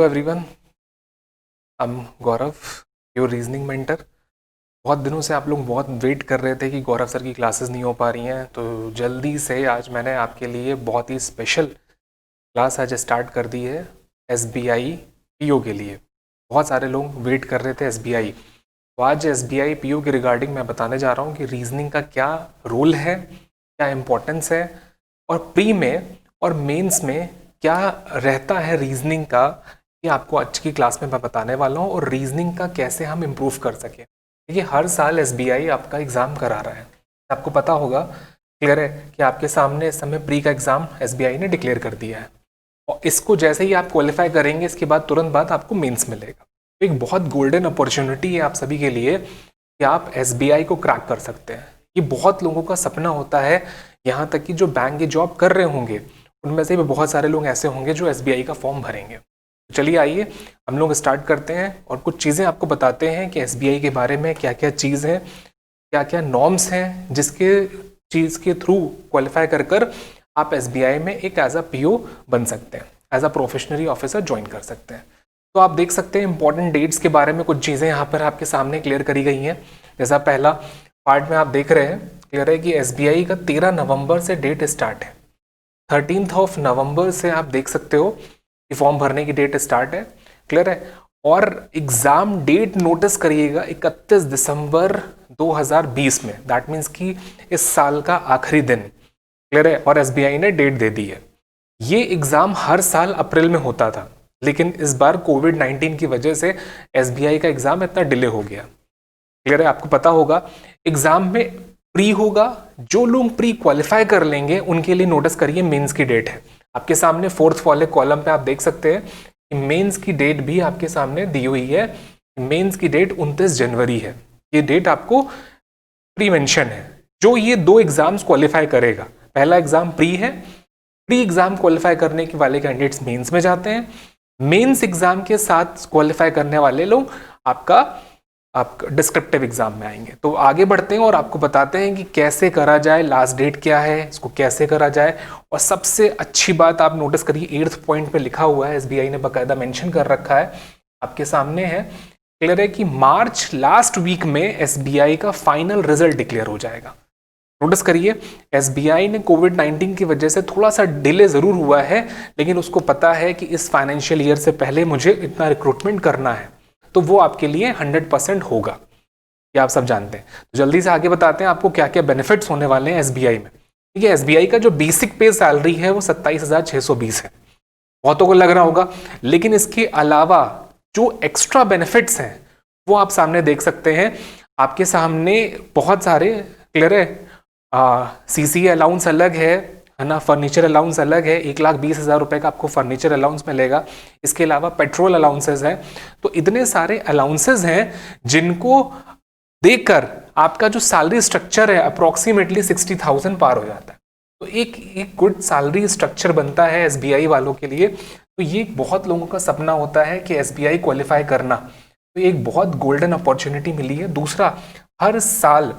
Everyone, I am Gaurav, your reasoning mentor. बहुत दिनों से आप लोग बहुत वेट कर रहे थे कि गौरव सर की क्लासेस नहीं हो पा रही हैं, तो जल्दी से आज मैंने आपके लिए बहुत ही स्पेशल क्लास आज स्टार्ट कर दी है एसबीआई पीओ के लिए। बहुत सारे लोग वेट कर रहे थे एसबीआई, तो आज एसबीआई पीओ के रिगार्डिंग मैं बताने जा रहा हूँ कि रीजनिंग का क्या रोल है, क्या इम्पोर्टेंस है, और प्री में और मेंस में क्या रहता है रीजनिंग का, ये आपको आज की क्लास में मैं बताने वाला हूँ। और रीजनिंग का कैसे हम इम्प्रूव कर सकें। देखिए, हर साल एसबीआई आपका एग्ज़ाम करा रहा है, आपको पता होगा, क्लियर है कि आपके सामने इस समय प्री का एग्ज़ाम एसबीआई ने डिक्लेयर कर दिया है, और इसको जैसे ही आप क्वालिफाई करेंगे इसके बाद तुरंत बाद आपको मेंस मिलेगा। तो एक बहुत गोल्डन अपॉर्चुनिटी है आप सभी के लिए कि आप एसबीआई को क्रैक कर सकते हैं। ये बहुत लोगों का सपना होता है, यहाँ तक कि जो बैंक की जॉब कर रहे होंगे उनमें से भी बहुत सारे लोग ऐसे होंगे जो एसबीआई का फॉर्म भरेंगे। चलिए आइए हम लोग स्टार्ट करते हैं और कुछ चीज़ें आपको बताते हैं कि एसबीआई के बारे में क्या क्या चीज़ है, क्या क्या नॉर्म्स हैं जिसके चीज़ के थ्रू क्वालिफाई कर कर आप एसबीआई में एक एज अ पीओ बन सकते हैं, as a probationary officer join कर सकते हैं। तो आप देख सकते हैं इंपॉर्टेंट डेट्स के बारे में कुछ चीज़ें यहाँ पर आपके सामने क्लियर करी गई हैं। जैसा पहला पार्ट में आप देख रहे हैं, क्लियर है कि एसबीआई का 13 नवंबर से डेट स्टार्ट है। 13 नवंबर से आप देख सकते हो कि फॉर्म भरने की डेट स्टार्ट है, क्लियर है। और एग्ज़ाम डेट नोटिस करिएगा 31 दिसंबर 2020 में, दैट मीन्स कि इस साल का आखिरी दिन, क्लियर है। और एसबीआई ने डेट दे दी है। ये एग्ज़ाम हर साल अप्रैल में होता था, लेकिन इस बार कोविड-19 की वजह से एसबीआई का एग्ज़ाम इतना डिले हो गया, क्लियर है। आपको पता होगा एग्ज़ाम में प्री होगा, जो लोग प्री क्वालिफाई कर लेंगे उनके लिए नोटिस करिए मेंस की डेट है। आपके सामने फोर्थ वाले कॉलम पे आप देख सकते हैं कि मेंस की डेट भी आपके सामने दी हुई है। मेंस की डेट 29 जनवरी है। ये डेट आपको प्री मेंशन है। जो ये दो एग्जाम्स क्वालिफाई करेगा, पहला एग्जाम प्री है, प्री एग्जाम क्वालिफाई करने के वाले कैंडिडेट्स मेंस में जाते हैं, मेंस एग्जाम के साथ क्वालिफाई करने वाले लोग आपका डिस्क्रिप्टिव एग्जाम में आएंगे। तो आगे बढ़ते हैं और आपको बताते हैं कि कैसे करा जाए, लास्ट डेट क्या है, इसको कैसे करा जाए। और सबसे अच्छी बात आप नोटिस करिए, 8th पॉइंट पे लिखा हुआ है, एसबीआई ने बाकायदा मेंशन कर रखा है, आपके सामने है, क्लियर है कि मार्च लास्ट वीक में एसबीआई का फाइनल रिजल्ट डिक्लेयर हो जाएगा। नोटिस करिए, एसबीआई ने कोविड-19 की वजह से थोड़ा सा डिले जरूर हुआ है, लेकिन उसको पता है कि इस फाइनेंशियल ईयर से पहले मुझे इतना रिक्रूटमेंट करना है, तो वो आपके लिए 100% होगा, ये आप सब जानते हैं। तो जल्दी से आगे बताते हैं आपको क्या क्या बेनिफिट्स होने वाले हैं एसबीआई में। ठीक है, एसबीआई का जो बेसिक पे सैलरी है वो 27,620 है, बहुतों को लग रहा होगा, लेकिन इसके अलावा जो एक्स्ट्रा बेनिफिट्स हैं वो आप सामने देख सकते हैं। आपके सामने बहुत सारे, क्लियर है, सीसी अलाउंस अलग है ना, फर्नीचर अलाउंस अलग है, 1,20,000 रुपए का आपको फर्नीचर अलाउंस मिलेगा। इसके अलावा पेट्रोल अलाउंसेज हैं। तो इतने सारे अलाउंसेज हैं जिनको देखकर आपका जो सैलरी स्ट्रक्चर है अप्रोक्सीमेटली 60,000 पार हो जाता है। तो एक गुड सैलरी स्ट्रक्चर बनता है एसबीआई वालों के लिए। तो ये बहुत लोगों का सपना होता है कि एसबीआई क्वालिफाई करना, तो एक बहुत गोल्डन अपॉर्चुनिटी मिली है। दूसरा, हर साल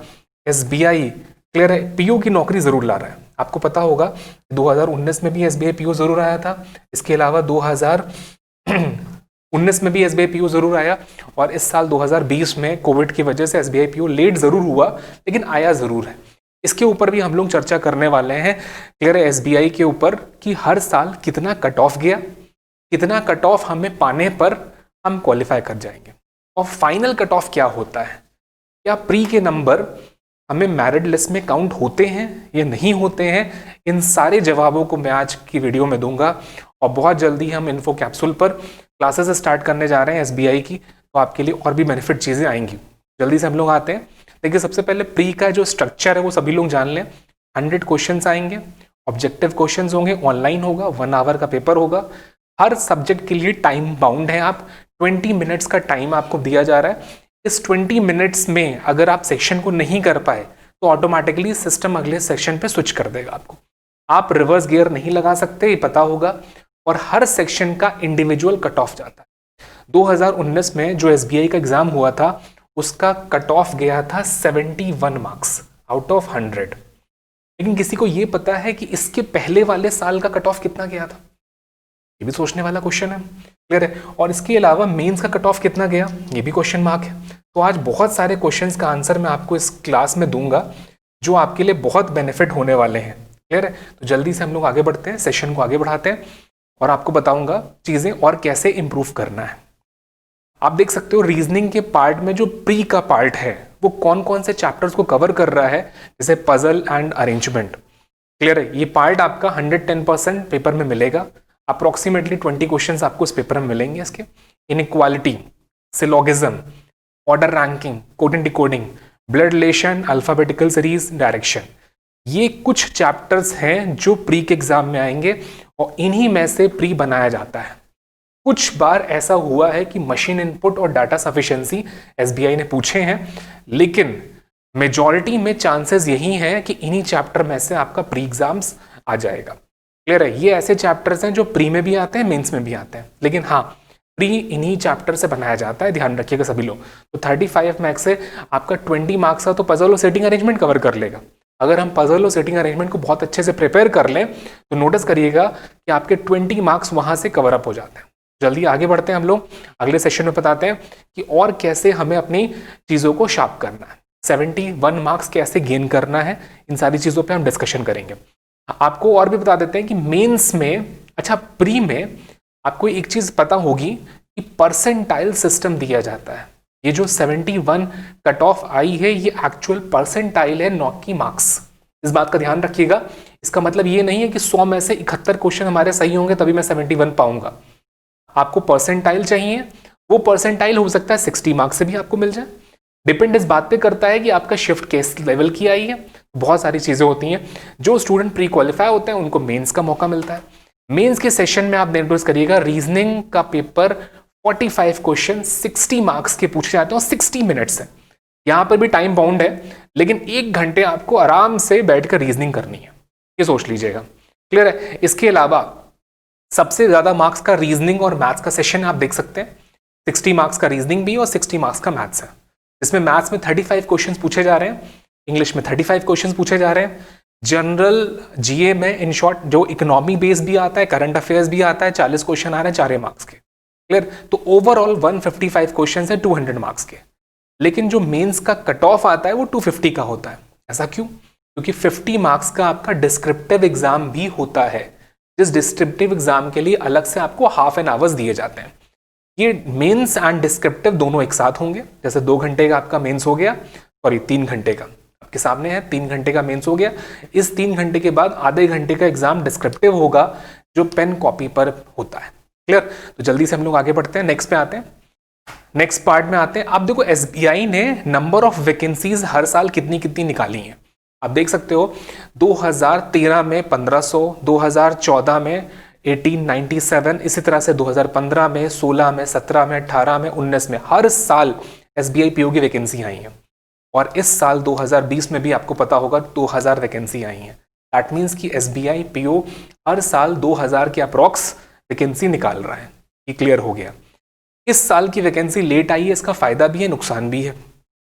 एसबीआई, क्लियर है, पीओ की नौकरी जरूर ला रहा है। आपको पता होगा 2019 में भी एसबीआई पीओ जरूर आया था, इसके अलावा 2019 में भी एसबीआई पीओ जरूर आया, और इस साल 2020 में कोविड की वजह से एसबीआई पीओ लेट जरूर हुआ, लेकिन आया जरूर है। इसके ऊपर भी हम लोग चर्चा करने वाले हैं, क्लियर है, एसबीआई के ऊपर कि हर साल कितना कट ऑफ गया, कितना कट ऑफ हमें पाने पर हम क्वालिफाई कर जाएंगे, और फाइनल कट ऑफ क्या होता है, क्या प्री के नंबर हमें मैरिट लिस्ट में काउंट होते हैं या नहीं होते हैं। इन सारे जवाबों को मैं आज की वीडियो में दूंगा, और बहुत जल्दी हम इन्फो कैप्सूल पर क्लासेस स्टार्ट करने जा रहे हैं एसबीआई की, तो आपके लिए और भी बेनिफिट चीज़ें आएंगी। जल्दी से हम लोग आते हैं। देखिए, सबसे पहले प्री का जो स्ट्रक्चर है वो सभी लोग जान लें। 100 क्वेश्चन आएंगे, ऑब्जेक्टिव क्वेश्चन होंगे, ऑनलाइन होगा, 1 आवर का पेपर होगा। हर सब्जेक्ट के लिए टाइम बाउंड है, आप 20 मिनट्स का टाइम आपको दिया जा रहा है। इस 20 मिनट्स में अगर आप सेक्शन को नहीं कर पाए तो ऑटोमेटिकली सिस्टम अगले सेक्शन पे स्विच कर देगा आपको। आप रिवर्स गियर नहीं लगा सकते, ये पता होगा। और हर सेक्शन का इंडिविजुअल कट ऑफ जाता है। 2019 में जो एसबीआई का एग्जाम हुआ था उसका कट ऑफ गया था 71 मार्क्स आउट ऑफ 100। लेकिन किसी को ये पता है कि इसके पहले वाले साल का कट ऑफ कितना गया था? ये भी सोचने वाला क्वेश्चन है। क्लियर है। और इसके अलावा मेंस का कट ऑफ कितना गया, ये भी क्वेश्चन मार्क है। तो आज बहुत सारे क्वेश्चंस का आंसर मैं आपको इस क्लास में दूंगा जो आपके लिए बहुत बेनिफिट होने वाले हैं। क्लियर है। तो जल्दी से हम लोग आगे बढ़ते हैं, सेशन को आगे बढ़ाते हैं और आपको बताऊंगा चीजें और कैसे इंप्रूव करना है। आप देख सकते हो रीजनिंग के पार्ट में जो प्री का पार्ट है वो कौन कौन से चैप्टर्स को कवर कर रहा है, जैसे पजल एंड अरेंजमेंट। क्लियर है। ये पार्ट आपका 110% पेपर में मिलेगा। अप्रोक्सीमेटली 20 क्वेश्चंस आपको इस पेपर में मिलेंगे इसके। Inequality, syllogism, order ranking, code and decoding, blood relation, alphabetical series, direction, ये कुछ चैप्टर्स हैं जो प्री के एग्जाम में आएंगे और इन्हीं में से प्री बनाया जाता है। कुछ बार ऐसा हुआ है कि मशीन इनपुट और डाटा सफिशिएंसी एसबीआई ने पूछे हैं, लेकिन मेजॉरिटी में चांसेस यही हैं कि इन्हीं चैप्टर में से आपका प्री एग्जाम्स आ जाएगा। क्लियर है। ये ऐसे चैप्टर्स हैं जो प्री में भी आते हैं, मेंस में भी आते हैं, लेकिन हाँ प्री इन्हीं चैप्टर से बनाया जाता है, ध्यान रखिएगा सभी लोग। तो 35 मार्क्स से आपका 20 मार्क्स का तो पजल और सेटिंग अरेंजमेंट कवर कर लेगा। अगर हम पजल और सेटिंग अरेंजमेंट को बहुत अच्छे से प्रिपेयर कर लें तो नोटिस करिएगा कि आपके 20 मार्क्स वहां से कवर अप हो जाते हैं। जल्दी आगे बढ़ते हैं हम लोग, अगले सेशन में बताते हैं कि और कैसे हमें अपनी चीज़ों को शार्प करना है, 71 मार्क्स कैसे गेन करना है, इन सारी चीज़ों पे हम डिस्कशन करेंगे। आपको और भी बता देते हैं कि मेंस में, अच्छा प्री में आपको एक चीज़ पता होगी कि परसेंटाइल सिस्टम दिया जाता है। ये जो 71 कट ऑफ आई है ये एक्चुअल परसेंटाइल है, नॉट की मार्क्स। इस बात का ध्यान रखिएगा। इसका मतलब ये नहीं है कि 100 में से 71 क्वेश्चन हमारे सही होंगे तभी मैं 71 पाऊंगा। आपको परसेंटाइल चाहिए, वो परसेंटाइल हो सकता है 60 मार्क्स से भी आपको मिल जाए। डिपेंड इस बात पे करता है कि आपका शिफ्ट किस लेवल की आई है। बहुत सारी चीजें होती हैं। जो स्टूडेंट प्री क्वालिफाई होते हैं उनको मेंस का मौका मिलता है। मेंस के सेशन में आप नोटिस करिएगा रीजनिंग का पेपर 45 क्वेश्चन 60 मार्क्स के पूछे जाते हैं और 60 मिनट्स है। यहां पर भी टाइम बाउंड है, लेकिन 1 घंटे आपको आराम से बैठकर रीजनिंग करनी है, ये सोच लीजिएगा। क्लियर है। इसके अलावा सबसे ज्यादा मार्क्स का रीजनिंग और मैथ्स का सेशन आप देख सकते हैं। 60 मार्क्स का रीजनिंग भी और 60 मार्क्स का मैथ्स है। इसमें मैथ्स में 35 क्वेश्चंस पूछे जा रहे हैं, इंग्लिश में 35 क्वेश्चंस पूछे जा रहे हैं, जनरल जीए में इन शॉर्ट जो इकोनॉमी बेस भी आता है, करंट अफेयर्स भी आता है, 40 क्वेश्चन आ रहे हैं 4 मार्क्स के। क्लियर। तो ओवरऑल 155 क्वेश्चन है 200 मार्क्स के। लेकिन जो मेंस का कट ऑफ आता है वो 250 का होता है। ऐसा क्यों? क्योंकि 50 मार्क्स का आपका डिस्क्रिप्टिव एग्जाम भी होता है, जिस डिस्क्रिप्टिव एग्जाम के लिए अलग से आपको हाफ एन आवर्स दिए जाते हैं। ये मेंस एंड डिस्क्रिप्टिव दोनों एक साथ होंगे। जैसे 2 घंटे का आपका मेंस हो गया, सॉरी 3 घंटे का आपके सामने है, 3 घंटे का मेंस हो गया। इस 3 घंटे के बाद आधे घंटे का एग्जाम डिस्क्रिप्टिव होगा जो पेन कॉपी पर होता है। क्लियर। तो जल्दी से हम लोग आगे बढ़ते हैं, नेक्स्ट पे आते हैं, नेक्स्ट पार्ट में आते हैं। आप देखो एसबीआई ने नंबर ऑफ वैकेंसीज हर साल कितनी कितनी निकाली हैं। आप देख सकते हो 2013 में 1500, 2014 में 1897, इसी तरह से 2015 में, 16 में, 17 में, 18 में, 19 में, हर साल एसबीआई पीओ की वैकेंसी आई है। और इस साल 2020 में भी आपको पता होगा 2000 वैकेंसी आई है। दैट मीन्स कि एसबीआई पीओ हर साल 2000 के अप्रॉक्स वैकेंसी निकाल रहा है। ये क्लियर हो गया। इस साल की वैकेंसी लेट आई है, इसका फायदा भी है नुकसान भी है।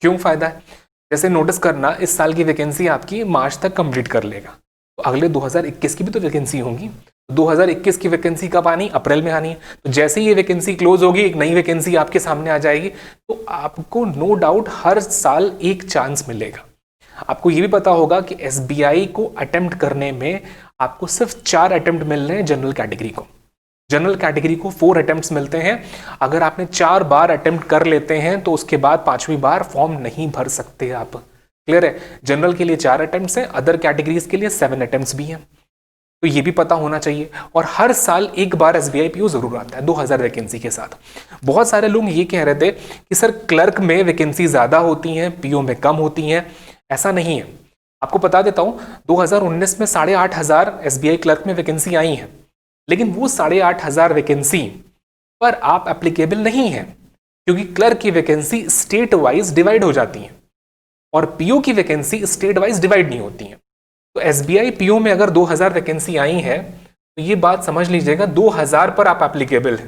क्यों फायदा है? जैसे नोटिस करना, इस साल की वैकेंसी आपकी मार्च तक कंप्लीट कर लेगा, तो अगले 2021 की भी तो वैकेंसी होंगी। 2021 की वैकेंसी कब आनी? अप्रैल में आनी है। तो जैसे ही ये वैकेंसी क्लोज होगी एक नई वैकेंसी आपके सामने आ जाएगी। तो आपको नो डाउट हर साल एक चांस मिलेगा। आपको ये भी पता होगा कि एसबीआई को अटेम्प्ट करने में आपको सिर्फ 4 अटेम्प्ट मिल रहे हैं जनरल कैटेगरी को। जनरल कैटेगरी को 4 अटेम्प्ट्स मिलते हैं। अगर आपने 4 बार अटेम्प्ट कर लेते हैं तो उसके बाद 5वीं बार फॉर्म नहीं भर सकते आप। क्लियर है। जनरल के लिए 4 अटेम्प्ट्स हैं, अदर कैटेगरीज के लिए 7 अटेम्प्ट्स भी हैं। तो ये भी पता होना चाहिए। और हर साल एक बार एसबीआई पीओ जरूर आता है 2000 वैकेंसी के साथ। बहुत सारे लोग ये कह रहे थे कि सर क्लर्क में वैकेंसी ज्यादा होती हैं, पीओ में कम होती हैं। ऐसा नहीं है। आपको बता देता हूं 2019 में 8500 एसबीआई क्लर्क में वैकेंसी आई है, लेकिन वो 8500 वैकेंसी पर आप एप्लीकेबल नहीं है, क्योंकि क्लर्क की वैकेंसी स्टेट वाइज डिवाइड हो जाती है और पीओ की वैकेंसी स्टेट वाइज डिवाइड नहीं होती है। तो एसबीआई पीओ में अगर 2000 वैकेंसी आई है तो ये बात समझ लीजिएगा 2000 पर आप एप्लीकेबल हैं।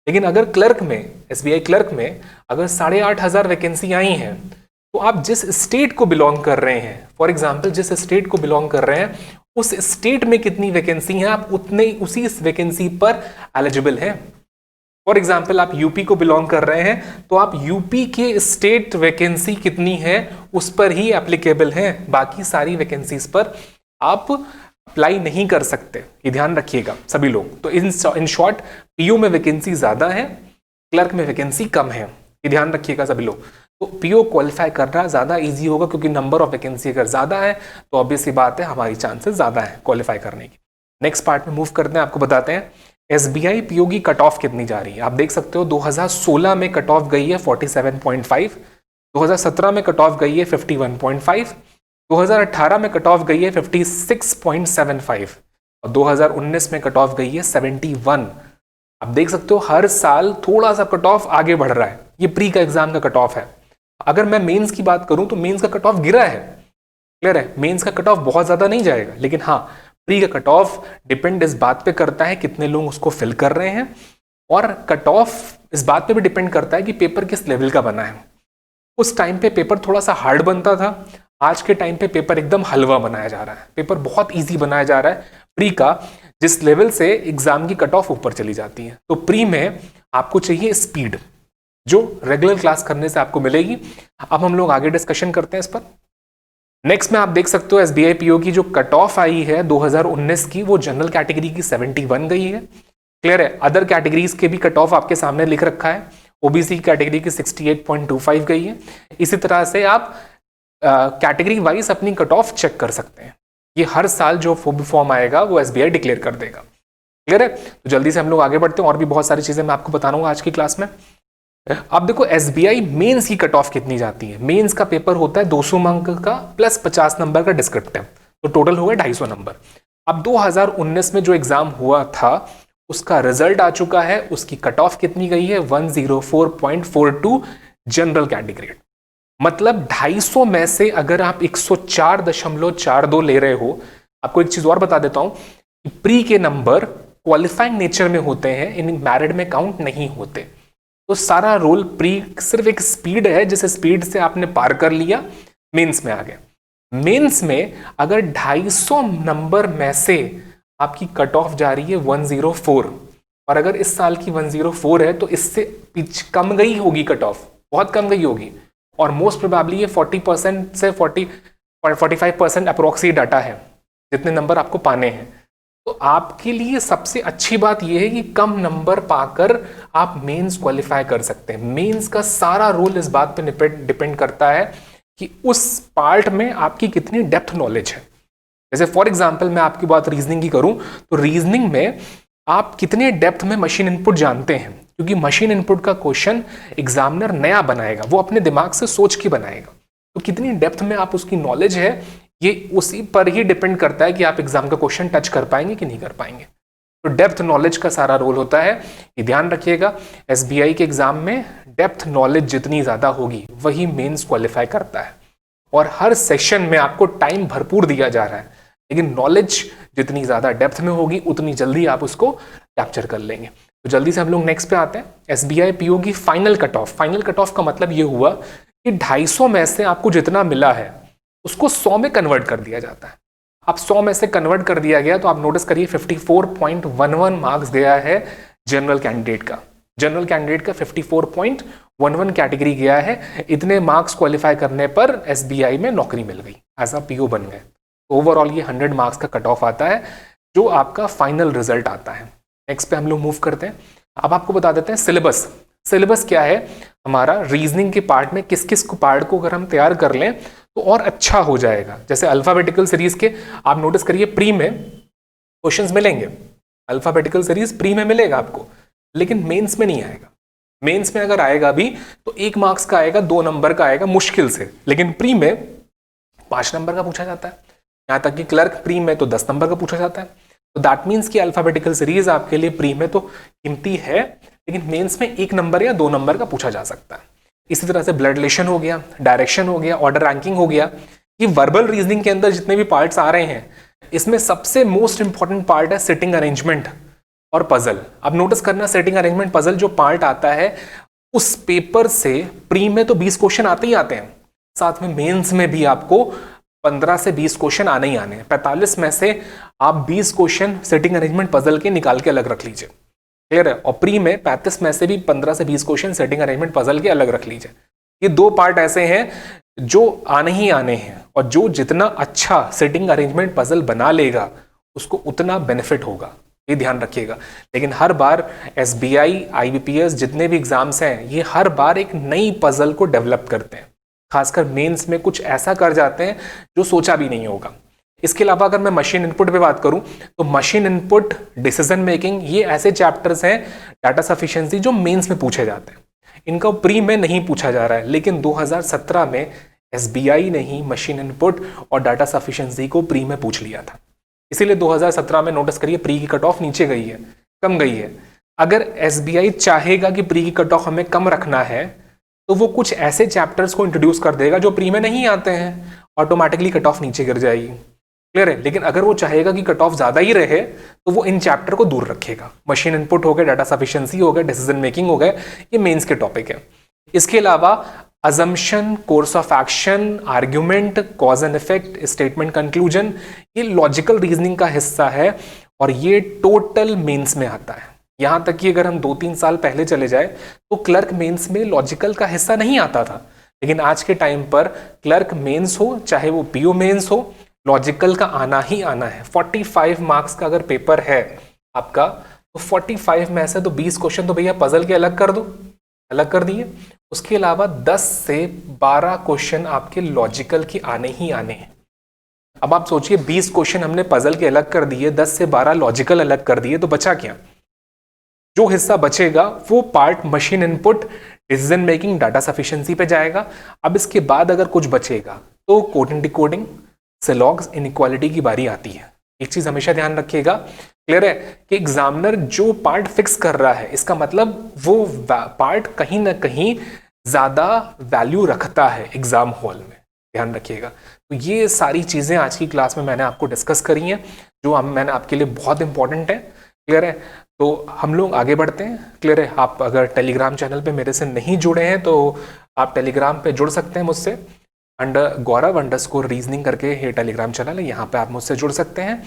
लेकिन अगर क्लर्क में, एसबीआई क्लर्क में अगर 8500 वैकेंसी आई हैं तो आप जिस स्टेट को बिलोंग कर रहे हैं, फॉर एग्जाम्पल जिस स्टेट को बिलोंग कर रहे हैं उस स्टेट में कितनी वैकेंसी है, आप उतने उसी वैकेंसी पर एलिजिबल हैं। फॉर एग्जाम्पल आप यूपी को बिलोंग कर रहे हैं तो आप यूपी के स्टेट वैकेंसी कितनी है उस पर ही एप्लीकेबल हैं, बाकी सारी वैकेंसीज पर आप अप्लाई नहीं कर सकते। ये ध्यान रखिएगा सभी लोग। तो इन शॉर्ट पीओ में वैकेंसी ज्यादा है, क्लर्क में वैकेंसी कम है, ये ध्यान रखिएगा सभी लोग। तो पीओ क्वालिफाई करना ज्यादा इजी होगा क्योंकि नंबर ऑफ वैकेंसी अगर ज्यादा है तो ऑब्वियस सी बात है हमारी चांसेस ज्यादा है क्वालिफाई करने की। नेक्स्ट पार्ट में मूव करते हैं, आपको बताते हैं एसबीआई पीओ की कट ऑफ कितनी जा रही है। आप देख सकते हो 2016 में कट ऑफ गई है 47.5, 2017 में कट ऑफ गई है 51.5, 2018 में कट ऑफ गई है 56.75 और 2019 में कट ऑफ गई है 71। आप देख सकते हो हर साल थोड़ा सा कट ऑफ आगे बढ़ रहा है। ये प्री का एग्जाम का कट ऑफ है। अगर मैं मेंस की बात करूं तो मेंस का कट ऑफ गिरा है, क्लियर है, मेंस का कट ऑफ बहुत ज्यादा नहीं जाएगा, लेकिन हाँ प्री का कट ऑफ डिपेंड इस बात पे करता है कितने लोग उसको फिल कर रहे हैं, और कट ऑफ इस बात पे भी डिपेंड करता है कि पेपर किस लेवल का बना है। उस टाइम पे पेपर थोड़ा सा हार्ड बनता था, आज के टाइम पे पेपर एकदम हलवा बनाया जा रहा है, पेपर बहुत इजी बनाया जा रहा है प्री का, जिस लेवल से एग्जाम की कट ऑफ ऊपर चली जाती है। तो प्री में आपको चाहिए स्पीड जो रेगुलर क्लास करने से आपको मिलेगी। अब हम लोग आगे डिस्कशन करते हैं इस पर। नेक्स्ट में आप देख सकते हो एसबीआई पीओ की जो कट ऑफ आई है 2019 की, वो जनरल कैटेगरी की 71 गई है, क्लियर है। अदर कैटेगरीज के भी कट ऑफ आपके सामने लिख रखा है, ओबीसी कैटेगरी की 68.25 गई है। इसी तरह से आप कैटेगरी वाइज अपनी कट ऑफ चेक कर सकते हैं। ये हर साल जो फॉर्म आएगा वो एसबीआई डिक्लेयर कर देगा, क्लियर है। तो जल्दी से हम लोग आगे बढ़ते हैं, और भी बहुत सारी चीजें मैं आपको बताऊंगा आज की क्लास में। अब देखो एसबीआई मेंस की कट ऑफ कितनी जाती है। मेंस का पेपर होता है 200 अंक का प्लस 50 नंबर का डिस्क्रिप्टिव, तो टोटल होगा 250 नंबर। अब 2019 में जो एग्जाम हुआ था उसका रिजल्ट आ चुका है, उसकी कट ऑफ कितनी गई है 104.42 जनरल कैटेगरी। मतलब 250 में से अगर आप 104.42 ले रहे हो। आपको एक चीज और बता देता हूं कि प्री के नंबर क्वालिफाइंग नेचर में होते हैं, इन मैरिड में काउंट नहीं होते। तो सारा रोल प्री सिर्फ एक स्पीड है, जिस स्पीड से आपने पार कर लिया मेंस में आ गए। मेंस में अगर 250 नंबर में से आपकी कट ऑफ जा रही है 104, और अगर इस साल की 104 है तो इससे कम गई होगी कट ऑफ, बहुत कम गई होगी, और मोस्ट प्रोबेबली ये 40% से 45% अप्रोक्सी डाटा है जितने नंबर आपको पाने हैं। तो आपके लिए सबसे अच्छी बात यह है कि कम नंबर पाकर आप मेंस क्वालिफाई कर सकते हैं। मेंस का सारा रोल इस बात पे डिपेंड करता है कि उस पार्ट में आपकी कितनी डेप्थ नॉलेज है। जैसे फॉर एग्जांपल मैं आपकी बात रीजनिंग की करूं तो रीजनिंग में आप कितने डेप्थ में मशीन इनपुट जानते हैं, क्योंकि मशीन इनपुट का क्वेश्चन एग्जामिनर नया बनाएगा, वो अपने दिमाग से सोच के बनाएगा। तो कितनी डेप्थ में आप उसकी नॉलेज है ये उसी पर ही डिपेंड करता है कि आप एग्जाम का क्वेश्चन टच कर पाएंगे कि नहीं कर पाएंगे। तो डेप्थ नॉलेज का सारा रोल होता है, ये ध्यान रखिएगा। एसबीआई के एग्जाम में डेप्थ नॉलेज जितनी ज्यादा होगी वही मेंस क्वालिफाई करता है, और हर सेशन में आपको टाइम भरपूर दिया जा रहा है, लेकिन नॉलेज जितनी ज्यादा डेप्थ में होगी उतनी जल्दी आप उसको कैप्चर कर लेंगे। तो जल्दी से हम लोग नेक्स्ट पे आते हैं। एसबीआई पीओ की final cut off. Final cut off का मतलब ये हुआ कि 250 में से आपको जितना मिला है उसको 100 में कन्वर्ट कर दिया जाता है। अब 100 में से कन्वर्ट कर दिया गया तो आप नोटिस करिए 54.11 मार्क्स गया है जनरल कैंडिडेट का। जनरल कैंडिडेट का 54.11 कैटेगरी गया है। इतने मार्क्स क्वालिफाई करने पर एसबीआई में नौकरी मिल गई, एज अ पीओ बन गए। ओवरऑल ये 100 मार्क्स का कट ऑफ आता है जो आपका फाइनल रिजल्ट आता है। नेक्स्ट पे हम लोग मूव करते हैं। अब आपको बता देते हैं सिलेबस। सिलेबस क्या है हमारा रीजनिंग के पार्ट में, किस किस पार्ट को अगर हम तैयार कर लें तो और अच्छा हो जाएगा। जैसे अल्फाबेटिकल सीरीज के आप नोटिस करिए प्री में क्वेश्चंस मिलेंगे, अल्फाबेटिकल सीरीज प्री में मिलेगा आपको, लेकिन मेंस में नहीं आएगा। मेंस में अगर आएगा भी तो 1 मार्क्स का आएगा, 2 नंबर का आएगा मुश्किल से, लेकिन प्री में 5 नंबर का पूछा जाता है। यहाँ तक कि क्लर्क प्री में तो 10 नंबर का पूछा जाता है। तो दैट मीन्स कि अल्फाबेटिकल सीरीज आपके लिए प्री में तो कीमती है, लेकिन मेंस में 1 नंबर या 2 नंबर का पूछा जा सकता है। इसी तरह से ब्लड रिलेशन हो गया, डायरेक्शन हो गया, ऑर्डर रैंकिंग हो गया। ये वर्बल रीजनिंग के अंदर जितने भी पार्ट्स आ रहे हैं, इसमें सबसे मोस्ट इंपॉर्टेंट पार्ट है सिटिंग अरेंजमेंट और पजल। अब नोटिस करना, सेटिंग अरेंजमेंट पजल जो पार्ट आता है उस पेपर से प्री में तो 20 क्वेश्चन आते ही आते हैं, साथ में मेंस में भी आपको 15 से 20 क्वेश्चन आने ही आने हैं। 45 में से आप 20 क्वेश्चन सिटिंग अरेंजमेंट पजल के निकाल के अलग रख लीजिए, क्लियर है। और प्री में 35 में से भी 15 से 20 क्वेश्चन सेटिंग अरेंजमेंट पजल के अलग रख लीजिए। ये दो पार्ट ऐसे हैं जो आने ही आने हैं, और जो जितना अच्छा सेटिंग अरेंजमेंट पजल बना लेगा उसको उतना बेनिफिट होगा, ये ध्यान रखिएगा। लेकिन हर बार SBI, IBPS जितने भी एग्जाम्स हैं, ये हर बार एक नई पजल को डेवलप करते हैं। खासकर मेंस में कुछ ऐसा कर जाते हैं जो सोचा भी नहीं होगा। इसके अलावा अगर मैं मशीन इनपुट पे बात करूं तो मशीन इनपुट, डिसीजन मेकिंग, ये ऐसे चैप्टर्स हैं, डाटा सफिशिएंसी, जो मेंस में पूछे जाते हैं। इनका प्री में नहीं पूछा जा रहा है, लेकिन 2017 में SBI ने ही मशीन इनपुट और डाटा सफिशिएंसी को प्री में पूछ लिया था। इसीलिए 2017 में नोटिस करिए प्री की कट ऑफ नीचे गई है, कम गई है। अगर SBI चाहेगा कि प्री की कट ऑफ हमें कम रखना है तो वो कुछ ऐसे चैप्टर्स को इंट्रोड्यूस कर देगा जो प्री में नहीं आते हैं, ऑटोमेटिकली कट ऑफ नीचे गिर जाएगी, क्लियर है। लेकिन अगर वो चाहेगा कि कट ऑफ ज्यादा ही रहे तो वो इन चैप्टर को दूर रखेगा। मशीन इनपुट हो गए, डाटा सफिशिएंसी हो गए, डिसीजन मेकिंग हो गए, ये मेंस के टॉपिक है। इसके अलावा assumption, course of action, argument, cause and effect, statement conclusion, ये लॉजिकल रीजनिंग का हिस्सा है और ये टोटल मेंस में आता है। यहां तक कि अगर हम 2-3 साल पहले चले जाए तो क्लर्क मेंस में लॉजिकल का हिस्सा नहीं आता था, लेकिन आज के टाइम पर क्लर्क मेंस हो चाहे वो PO मेंस हो, लॉजिकल का आना ही आना है। 45 मार्क्स का अगर पेपर है आपका तो 45 में से तो 20 क्वेश्चन तो भैया पजल के अलग कर दो, अलग कर दिए। उसके अलावा 10 से 12 क्वेश्चन आपके लॉजिकल के आने ही आने हैं। अब आप सोचिए 20 क्वेश्चन हमने पजल के अलग कर दिए, 10 से 12 लॉजिकल अलग कर दिए, तो बचा क्या? जो हिस्सा बचेगा वो part machine input, decision making, data sufficiency पे जाएगा। अब इसके बाद अगर कुछ बचेगा तो कोडिंग, डिकोडिंग, सिलॉग्स, इनइक्वालिटी की बारी आती है। एक चीज हमेशा ध्यान रखिएगा, क्लियर है, कि एग्जामिनर जो पार्ट फिक्स कर रहा है इसका मतलब वो पार्ट कहीं ना कहीं ज्यादा वैल्यू रखता है एग्जाम हॉल में, ध्यान रखिएगा। तो ये सारी चीजें आज की क्लास में मैंने आपको डिस्कस करी हैं, जो मैंने आपके लिए बहुत इंपॉर्टेंट है, क्लियर है। तो हम लोग आगे बढ़ते हैं, क्लियर है। आप अगर टेलीग्राम चैनल पे मेरे से नहीं जुड़े हैं तो आप टेलीग्राम पे जुड़ सकते हैं मुझसे, @Gaurav_reasoning करके ये टेलीग्राम चैनल है, यहाँ पे आप मुझसे जुड़ सकते हैं।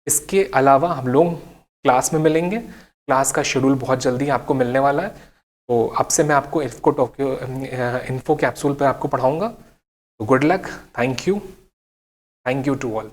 इसके अलावा हम लोग क्लास में मिलेंगे, क्लास का शेड्यूल बहुत जल्दी आपको मिलने वाला है। तो आपसे मैं आपको इन्फो कैप्सूल पे आपको पढ़ाऊँगा। तो good luck, thank you to all.